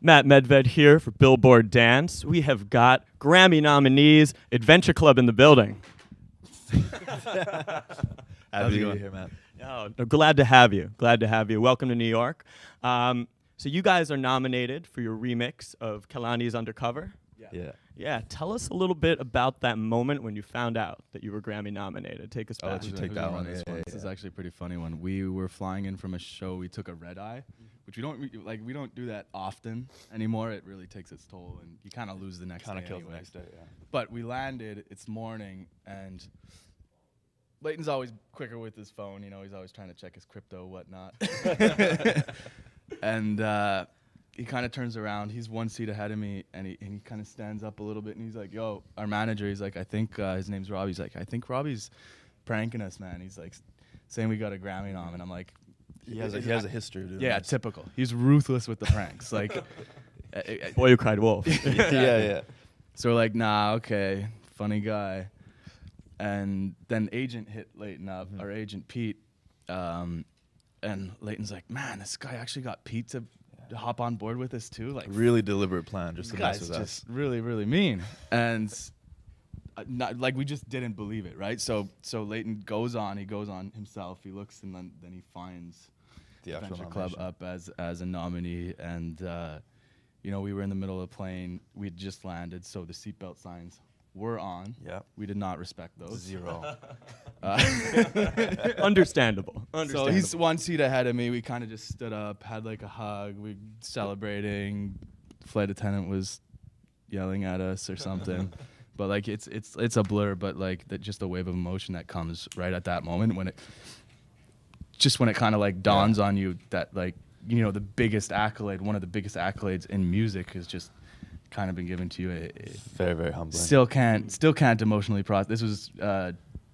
Matt Medved here for Billboard Dance. We have got Grammy nominees, Adventure Club in the building. Happy to be here, Matt. Oh, glad to have you. Glad to have you. Welcome to New York. So you guys are nominated for your remix of Kehlani's Undercover. Yeah. Tell us a little bit about that moment when you found out that you were Grammy nominated. Take us back. I'll let you take that one. This is actually a pretty funny one. We were flying in from a show. We took a red eye, which we don't do that often anymore. It really takes its toll, and you kind of lose the next day. Kind of kills anyway. the next day, yeah. But we landed. It's morning, and Leighton's always quicker with his phone. You know, he's always trying to check his crypto, whatnot. And he kind of turns around. He's one seat ahead of me, and he kind of stands up a little bit, and he's like, "Yo, our manager." He's like, "I think his name's Robbie." He's like, "I think Robbie's pranking us, man." He's like, saying we got a Grammy nom, and I'm like, He has a history, dude. "Yeah, typical. He's ruthless with the pranks." Like, Boy who cried wolf. yeah. So we're like, "Nah, okay, funny guy." And then agent hit Leighton up, our agent Pete, and Leighton's like, "Man, this guy actually got Pete to hop on board with us too." Like, Really deliberate plan, just to mess guys with us. just really, really mean. And we just didn't believe it, right? So Leighton goes on himself. He looks, and then he finds The actual Adventure Club nomination. up as a nominee. And we were in the middle of the plane. We had just landed, so the seatbelt signs were on. Yeah. We did not respect those. 0. Understandable. So he's one seat ahead of me. We kind of just stood up, had like a hug. We celebrating. Flight attendant was yelling at us or something. But like it's a blur. But like just the wave of emotion that comes right at that moment when it kind of like dawns on you that like the biggest accolade, one of the biggest accolades in music, has just kind of been given to you. Very, very humbling. Still can't emotionally process. This was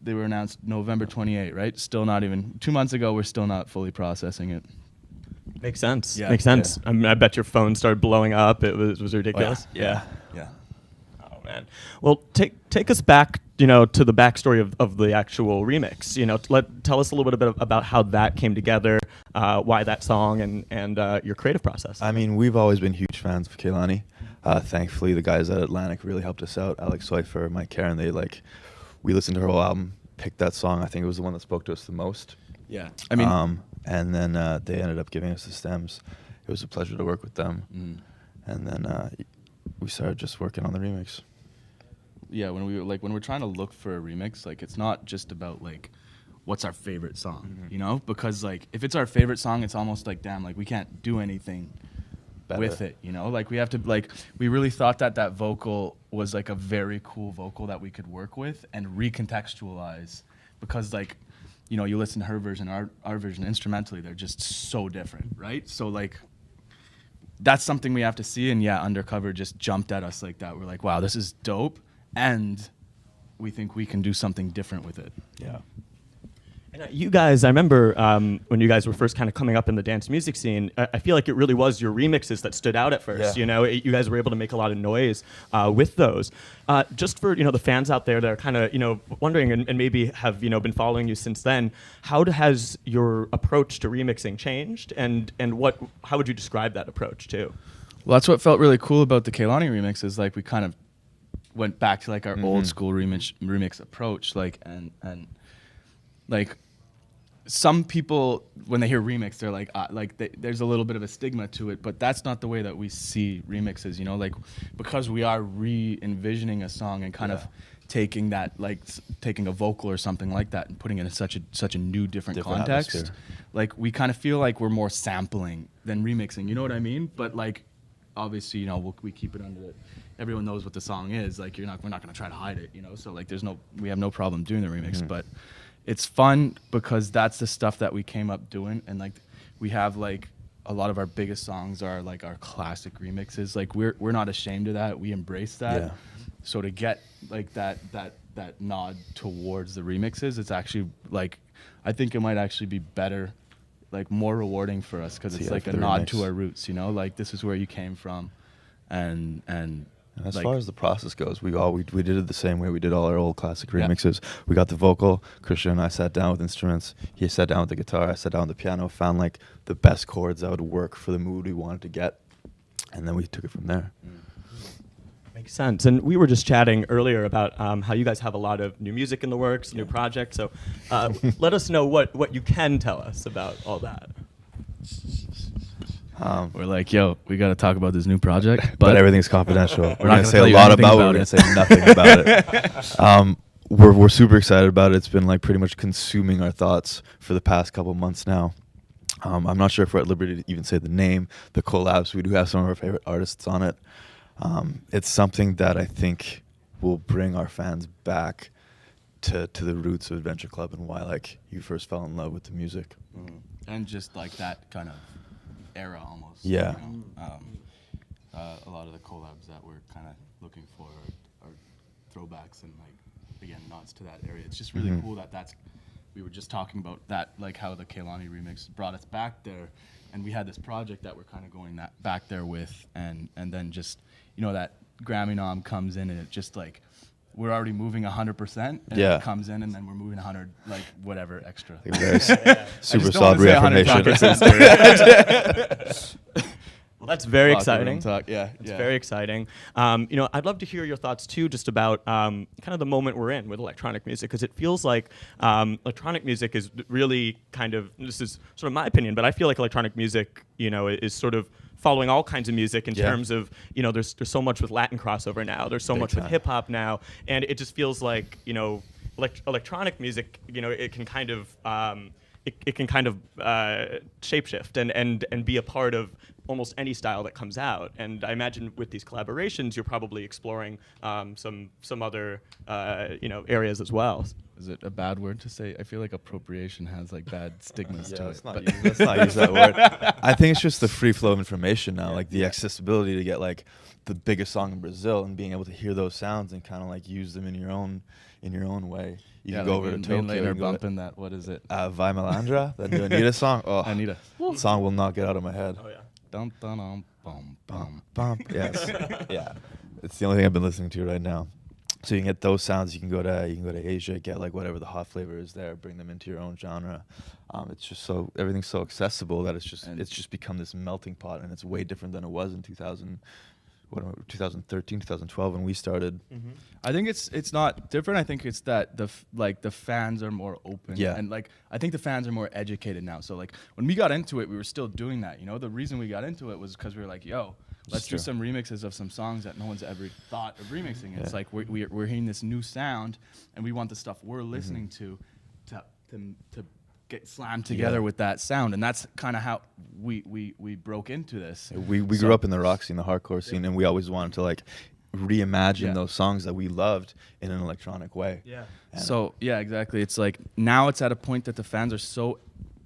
they were announced November 28, right? Still not even 2 months ago. We're still not fully processing it. Makes sense. Yeah. Makes sense. Yeah. I mean, I bet your phone started blowing up. It was ridiculous. Yeah. Oh man. Well, take us back, to the backstory of the actual remix. Tell us a little bit about how that came together, why that song, and your creative process. I mean, we've always been huge fans of Kehlani. Thankfully, the guys at Atlantic really helped us out. Alex Soifer, Mike Karen, we listened to her whole album, picked that song. I think it was the one that spoke to us the most. Yeah. I mean, and then they ended up giving us the stems. It was a pleasure to work with them. And then we started just working on the remix. yeah, when we're trying to look for a remix, like it's not just about like what's our favorite song, you know? Because like if it's our favorite song, it's almost like damn, like we can't do anything with it, you know? Like we have to we really thought that vocal was like a very cool vocal that we could work with and recontextualize, because like, you know, you listen to her version, our version instrumentally, they're just so different, right? So like that's something we have to see, and yeah, Undercover just jumped at us like that. We're like, wow, this is dope, and we think we can do something different with it. Yeah. And you guys, I remember when you guys were first kind of coming up in the dance music scene, I feel like it really was your remixes that stood out at first. Yeah. You know, you guys were able to make a lot of noise with those. Just for, you know, the fans out there that are kind of, you know, wondering and maybe have, you know, been following you since then, how has your approach to remixing changed? And how would you describe that approach too? Well, that's what felt really cool about the Kehlani remix, is like we kind of went back to like our old school remix approach, like and like some people when they hear remix, they're like there's a little bit of a stigma to it, but that's not the way that we see remixes, you know, like because we are re-envisioning a song and kind of taking that, like taking a vocal or something like that and putting it in such a new different context atmosphere. Like we kind of feel like we're more sampling than remixing, you know what I mean? But like obviously, you know, we keep it under it. Everyone knows what the song is, like we're not going to try to hide it, you know, so like we have no problem doing the remix, but it's fun because that's the stuff that we came up doing, and like we have like a lot of our biggest songs are like our classic remixes. Like we're not ashamed of that. We embrace that. Yeah. So to get like that nod towards the remixes, it's actually like I think it might actually be better, like more rewarding for us, because it's like a nod to our roots. You know, like this is where you came from, and as like, far as the process goes, we did it the same way we did all our old classic remixes. We got the vocal, Christian and I sat down with instruments, he sat down with the guitar, I sat down with the piano, found like the best chords that would work for the mood we wanted to get. and then we took it from there. Makes sense. And we were just chatting earlier about how you guys have a lot of new music in the works, new projects. So let us know what you can tell us about all that. We're like, yo, we got to talk about this new project, but everything's confidential. We're not going to say tell a you lot anything about it. We're about going it. to say nothing about it. We're super excited about it. It's been like pretty much consuming our thoughts for the past couple months now. I'm not sure if we're at liberty to even say the name, the collabs. We do have some of our favorite artists on it. It's something that I think will bring our fans back to the roots of Adventure Club and why like you first fell in love with the music. And just like that kind of era almost. Yeah. You know? A lot of the collabs that we're kind of looking for are throwbacks and like, again, nods to that area. It's just really cool that we were just talking about that, like how the Kehlani remix brought us back there, and we had this project that we're kind of going that back there with, and then just, you know, that Grammy nom comes in and it just like, we're already moving 100%, and it comes in, and then we're moving 100, like whatever extra. Super solid reaffirmation. Well, that's very exciting. Yeah, it's very exciting. You know, I'd love to hear your thoughts too, just about kind of the moment we're in with electronic music, because it feels like electronic music is really kind of, this is sort of my opinion, but I feel like electronic music, you know, is sort of following all kinds of music in terms of, you know, there's so much with Latin crossover now, there's so much with hip hop now, and it just feels like, you know, electronic music, you know, it can kind of shapeshift and be a part of almost any style that comes out. And I imagine with these collaborations, you're probably exploring some other you know, areas as well. Is it a bad word to say? I feel like appropriation has like bad stigmas to it. Let's not use that word. I think it's just the free flow of information now, like the accessibility to get like the biggest song in Brazil and being able to hear those sounds and kind of like use them in your own way. You can go over to Tokyo. Later bumping that. What is it? Vai Malandra, that new Anita song. Oh, Anita. Song will not get out of my head. Oh yeah. Dum dum dum bum bum. Bump. Yes. Yeah. It's the only thing I've been listening to right now. So you can get those sounds. You can go to Asia, get like whatever the hot flavor is there, bring them into your own genre. It's just everything's so accessible that it's just become this melting pot, and it's way different than it was in 2013, 2012 when we started. I think it's not different. I think it's that the fans are more open. Yeah. And like I think the fans are more educated now. So like when we got into it, we were still doing that. You know, the reason we got into it was because we were like, yo, let's do some remixes of some songs that no one's ever thought of remixing. It's like we're hearing this new sound, and we want the stuff we're listening to get slammed together with that sound, and that's kind of how we broke into this. We grew up in the rock scene, the hardcore scene, and we always wanted to like reimagine those songs that we loved in an electronic way. Yeah. So yeah, exactly. It's like now it's at a point that the fans are so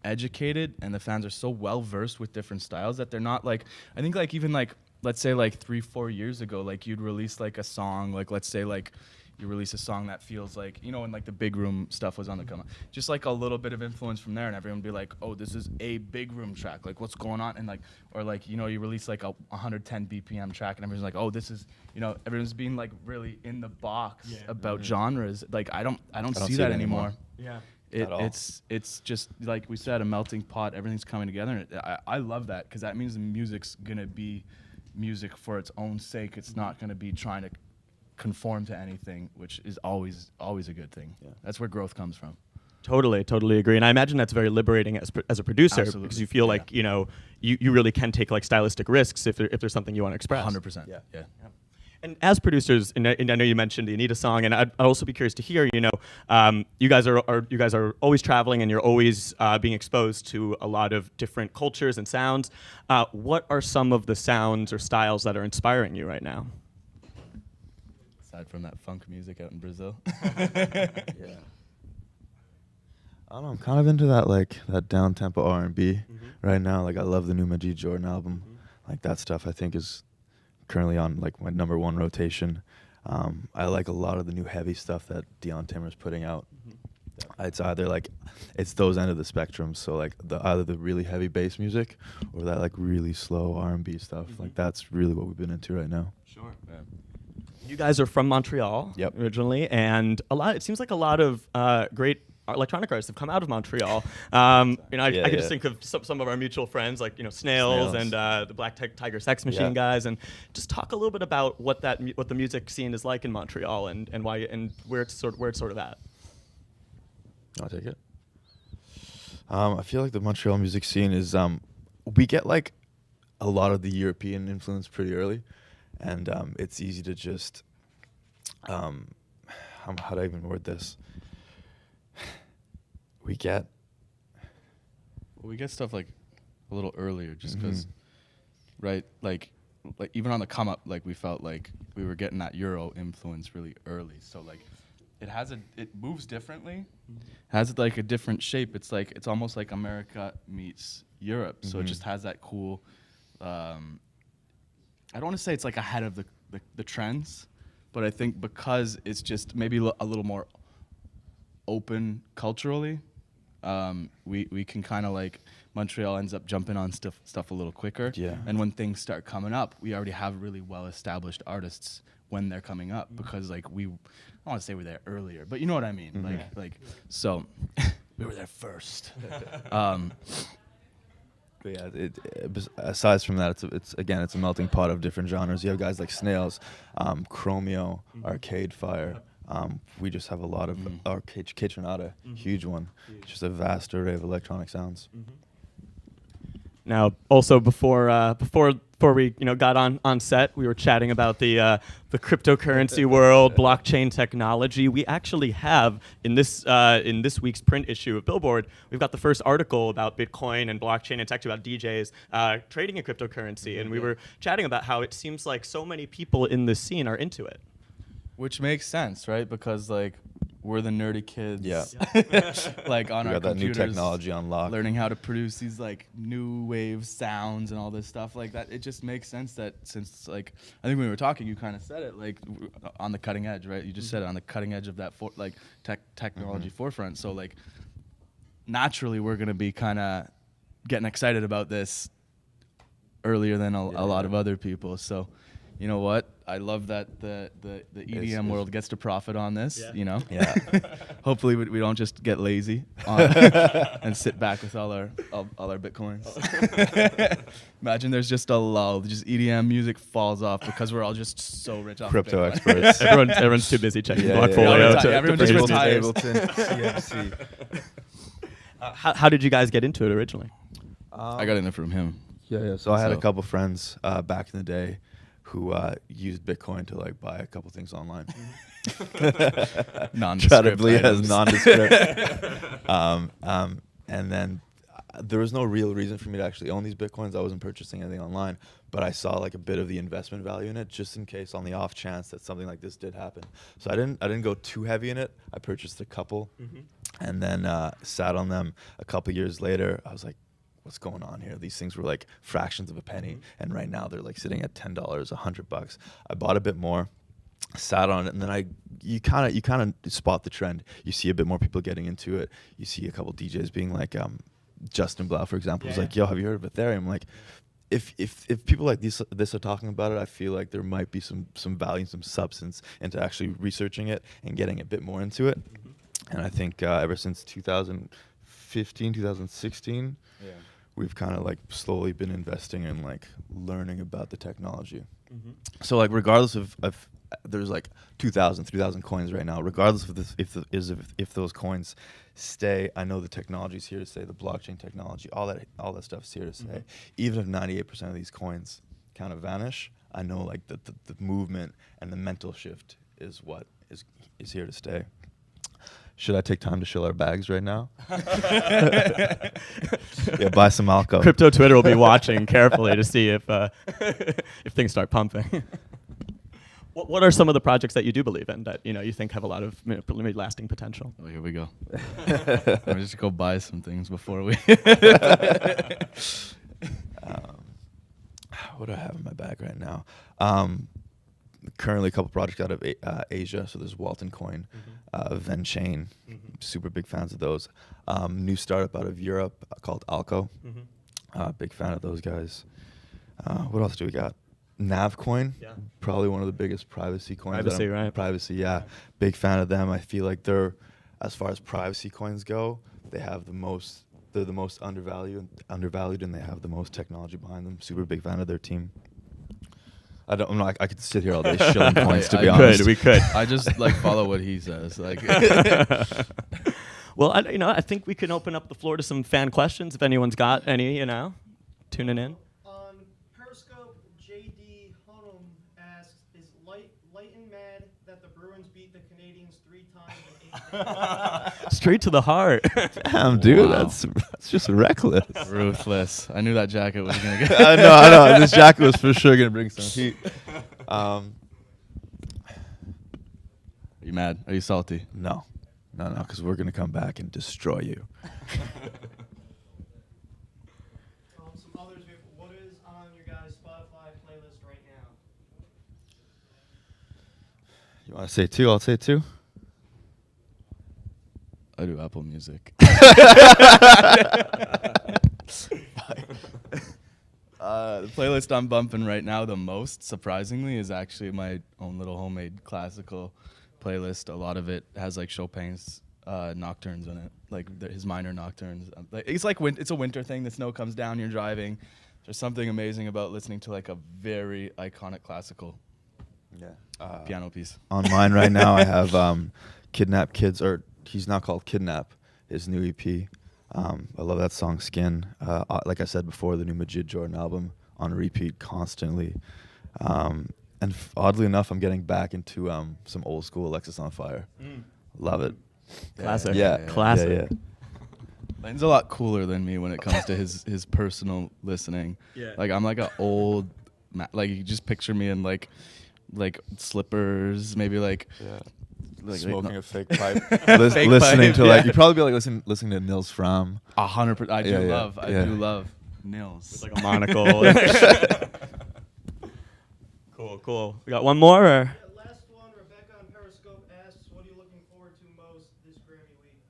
educated and the fans are so well versed with different styles that they're not like, I think like even like let's say like 3-4 years ago, like you'd release like a song, like let's say like you release a song that feels like, you know, when like the big room stuff was on the come up, just like a little bit of influence from there, and everyone would be like, oh, this is a big room track, like what's going on? And like, or like, you know, you release like a 110 BPM track and everyone's like, oh, this is, you know, everyone's being like really in the box about genres. Like I don't see that anymore. Yeah. It's just like we said, a melting pot, everything's coming together, and I love that, because that means the music's gonna be music for its own sake. It's not gonna be trying to conform to anything, which is always a good thing. Yeah. That's where growth comes from. Totally agree. And I imagine that's very liberating as a producer. Absolutely. Because you feel like, you know, you really can take like stylistic risks if there's something you want to express. 100%. Yeah. And as producers, and I know you mentioned the Anita song, and I'd also be curious to hear, you know, you guys are always traveling, and you're always being exposed to a lot of different cultures and sounds. What are some of the sounds or styles that are inspiring you right now? Aside from that funk music out in Brazil. Yeah. I don't know, I'm kind of into that down tempo R&B right now. Like I love the new Majid Jordan album. Like that stuff I think is currently on like my number one rotation. I like a lot of the new heavy stuff that Dion Timmer's putting out. It's either like it's those end of the spectrum, so like either the really heavy bass music or that like really slow R&B stuff. Like that's really what we've been into right now. Sure. Yeah. You guys are from Montreal originally, and it seems like a lot of great electronic artists have come out of Montreal. I Yeah, could just yeah. think of some of our mutual friends, like Snails Snails. and the Black Tiger Sex Machine Yeah. guys, and just talk a little bit about what the music scene is like in Montreal and why and where it's sort of at. I'll take it. I feel like the Montreal music scene is we get like a lot of the European influence pretty early, and it's easy to just how do I even word this? We get stuff like a little earlier, just because, right? Like even on the come up, like we felt like we were getting that Euro influence really early. So like, it moves differently, has like a different shape. It's almost like America meets Europe. So it just has that cool. I don't want to say it's like ahead of the trends, but I think because it's just maybe a little more open culturally, we can kind of like Montreal ends up jumping on stuff a little quicker. Yeah. And when things start coming up, we already have really well established artists when they're coming up, because like I don't want to say we're there earlier, but you know what I mean. So we were there first. But yeah, aside from that, it's a melting pot of different genres. You have guys like Snails, Chromeo, Arcade Fire. We just have a lot of Arcade Kitchenada, huge one. Just a vast array of electronic sounds. Now, also before we got on set, we were chatting about the cryptocurrency world, blockchain technology. We actually have in this week's print issue of Billboard, we've got the first article about Bitcoin and blockchain. And it's actually about DJs trading in cryptocurrency, and we were chatting about how it seems like so many people in this scene are into it. Which makes sense, right? Because like we're the nerdy kids, like on We our got that new computers, technology on lock. learning how to produce these like new wave sounds and all this stuff like that. It just makes sense that since like I think when we were talking, you kind of said it like on the cutting edge, right? You just said it on the cutting edge of that technology forefront. So like naturally, we're gonna be kind of getting excited about this earlier than a lot of other people. So. You know what? I love that the EDM world gets to profit on this. Yeah. You know. Yeah. Hopefully we don't just get lazy and sit back with all our bitcoins. Imagine there's just a lull. Just EDM music falls off because we're all just so rich off Crypto of Bitcoin. experts. Everyone's too busy checking Blockfolio. Yeah. Everyone just produce retires. music. Ableton, CMC. How did you guys get into it originally? I got in there from him. Yeah. So I had a So- couple friends back in the day who used Bitcoin to like buy a couple things online. Incredibly as nondescript. And then there was no real reason for me to actually own these Bitcoins. I wasn't purchasing anything online, but I saw like a bit of the investment value in it, just in case on the off chance that something like this did happen. So I didn't go too heavy in it. I purchased a couple, and then sat on them. A couple years later, I was like, what's going on here? These things were like fractions of a penny, and right now they're like sitting at $10, $100. I bought a bit more, sat on it, and then you kind of spot the trend. You see a bit more people getting into it. You see a couple DJs being like, Justin Blau, for example, was like, "Yo, have you heard of Ethereum?" Like, if people like this are talking about it, I feel like there might be some value, some substance into actually researching it and getting a bit more into it. And I think ever since 2015, 2016. We've kind of like slowly been investing in like learning about the technology. So like regardless of there's like 2,000, 3,000 coins right now. Regardless of this, if those coins stay, I know the technology is here to stay. The blockchain technology, all that stuff is here to stay. Even if 98% of these coins kind of vanish, I know like the movement and the mental shift is what is here to stay. Should I take time to shill our bags right now? Yeah, buy some alcohol. Crypto Twitter will be watching carefully to see if things start pumping. What are some of the projects that you do believe in that you think have a lot of maybe lasting potential? Oh, here we go. Let me just go buy some things before we. What do I have in my bag right now? Currently, a couple projects out of Asia. So there's Walton Coin, Venchain. Super big fans of those. New startup out of Europe called Alco. Big fan of those guys. What else do we got? Navcoin, probably one of the biggest privacy coins. Privacy, right? Privacy, yeah. Big fan of them. I feel like they're as far as privacy coins go, they have the most. They're the most undervalued, and they have the most technology behind them. Super big fan of their team. I could sit here all day shilling coins, to be honest. We could. I just like follow what he says. Like, Well, I think we can open up the floor to some fan questions if anyone's got any. Tuning in. On Periscope, JD Hunnam asks, "Is Light and mad that the Bruins beat the Canadians 3 times in 8 days?" Straight to the heart. Damn, dude, Wow. that's just reckless. ruthless. I knew that jacket was gonna get. I know. This jacket was for sure gonna bring some heat. Are you mad? Are you salty? No, because we're gonna come back and destroy you. Some others, what is on your guys' Spotify playlist right now? You want to say 2? I'll say 2. I do Apple Music. The playlist I'm bumping right now the most, surprisingly, is actually my own little homemade classical playlist. A lot of it has like Chopin's nocturnes in it, like his minor nocturnes. It's like it's a winter thing. The snow comes down, you're driving. There's something amazing about listening to like a very iconic classical piano piece. On mine right now, I have Kidnap Kids, or he's now called Kidnap, his new EP. I love that song, Skin. Like I said before, the new Medved Jordan album on repeat constantly. And oddly enough, I'm getting back into some old school Alexis on Fire. Love it. Classic. Yeah. Classic. Yeah. Lane's a lot cooler than me when it comes to his personal listening. Yeah. Like I'm like an old, like you just picture me in like slippers, maybe like Smoking a fake pipe. Fake listening pipe, to like, yeah. you'd probably be like listening to Nils Fram. 100%. I Yeah. do love Nils. With like a monocle. Cool. We got one more, or? Yeah, last one, Rebecca on Periscope asks, "What are you looking forward to most this Grammy week?"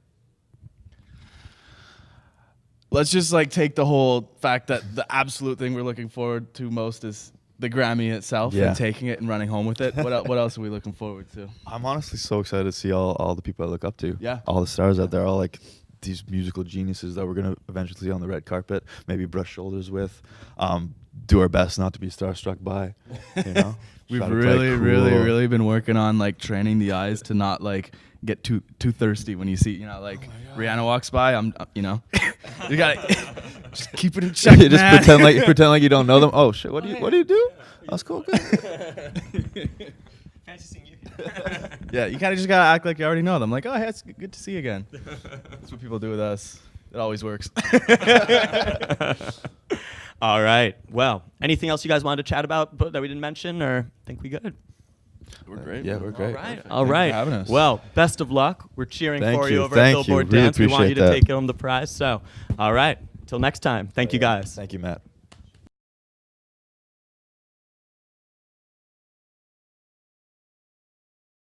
Let's just like take the whole fact that the absolute thing we're looking forward to most is the Grammy itself and taking it and running home with it. What else are we looking forward to? I'm honestly so excited to see all the people I look up to. Yeah. All the stars out there, all like these musical geniuses that we're going to eventually see on the red carpet, maybe brush shoulders with, do our best not to be starstruck by, We've Try to play cool. really been working on like training the eyes to not like get too thirsty when you see, Rihanna walks by, you gotta just keep it in check, You just man. pretend like you don't know them. Oh shit, what do you do? That's cool. Good. Fancy seeing you. Yeah, you kind of just gotta act like you already know them. Like, oh, hey, it's good to see you again. That's what people do with us. It always works. All right. Well, anything else you guys wanted to chat about that we didn't mention, or think we good? We're great. Yeah, we're great. All right. Perfect. All Thanks for right. having us. Well, best of luck. We're cheering Thank for you. you over Thank at you. Billboard Really Dance. We want you appreciate to that. take home the prize. So, all right. Till next time. Thank you guys. Thank you, Matt.